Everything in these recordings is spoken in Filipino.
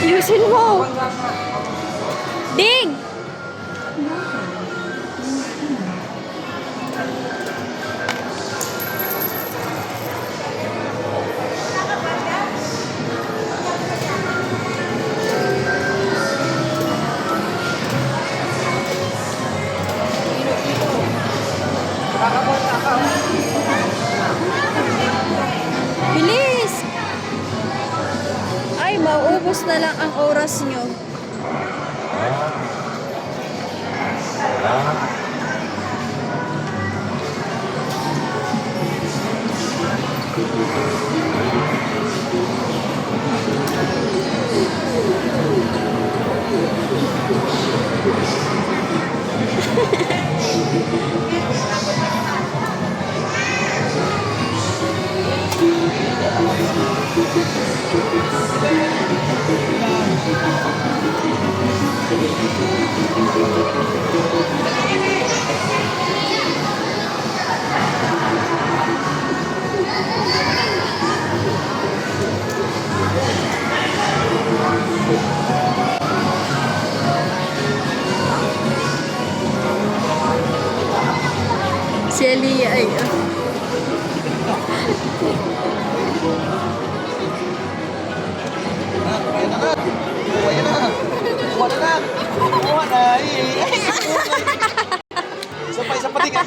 Ayusin mo. Ding! Bilis! Ay, mauubos na lang ang oras nyo. Si Aliyah ay... Isa pa din ka.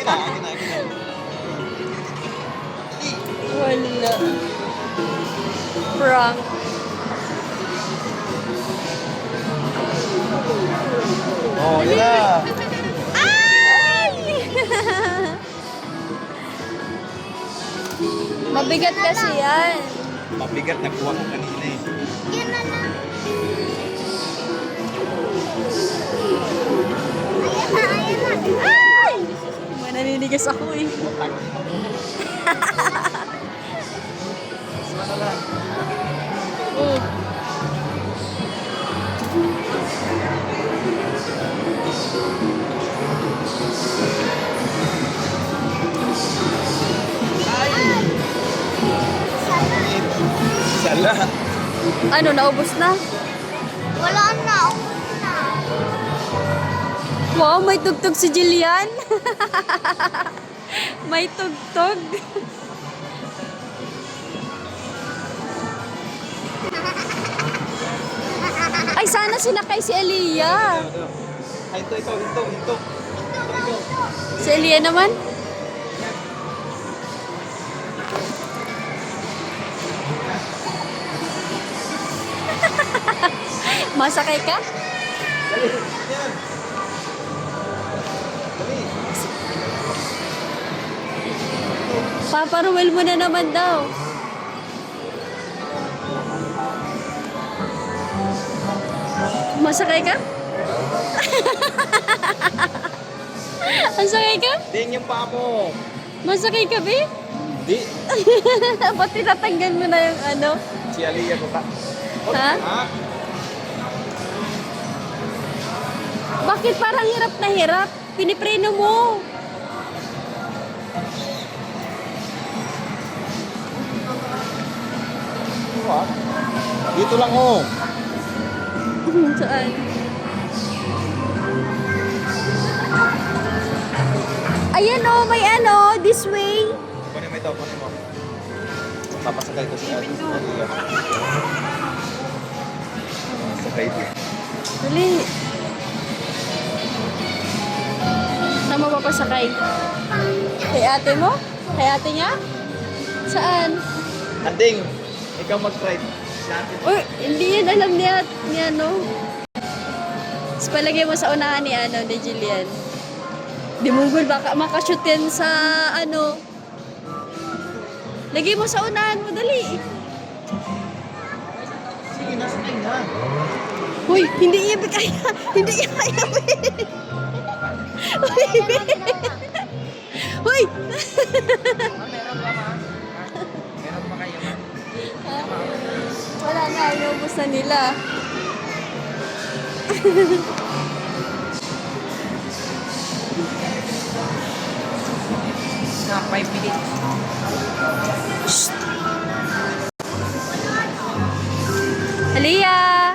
Wala. Prank. Oh, yan na. Ay! Mabigat kasi yan. Mabigat, nakuha ko kanina eh. Yan na lang. Ayan na. Ay! Mananinigas ako eh. Oh. Sala. Ano, naubos na? Wala na. Ubus na. Wow, may tugtog si Jillian. May tugtog. Ay, sana sinakay si Aliyah. Ay, ito. Si Aliyah naman? Masakay ka? Dali, yan. Dali. Papa Ruel mo na naman daw. Masakay ka? Masakay ka? Ding yung paa mo. Masakay ka, be? Di. Ba't tinatanggal mo na yung ano? Si Aliyah ko ka. Ha? Ha? Bakit parang hirap na hirap? Pinipreno mo. What? Dito lang oh. Saan? Ayan o, may ano, this way. Kunin mo ito, kunin mo. Papasakay ko si Aliyah. Sakay ko. Dali. Saan mo papasakay? Kay ate mo? Kay ate niya? Saan? Anding, ikaw mag-try. Natin. Uy, hindi yan alam niya, no? Tapos palagay mo sa unahan ni, ni Jillian. Dimugol, baka makashoot yan sa, Lagay mo sa unahan mo, dali. Sige, nasakay na. Uy, hindi ibig kaya. Hindi iya kaya. Uy, Uy! Meron pa kayo, ma'am? Wala na, inubos na nila. Na 5 minutes. Aliyah!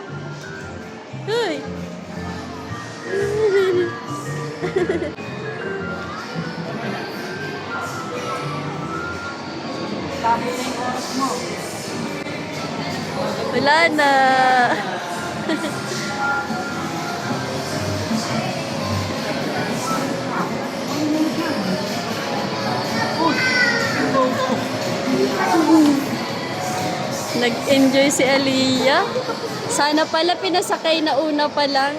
Wala na. Nag-enjoy si Aliyah. Sana pala pinasakay na una pa lang.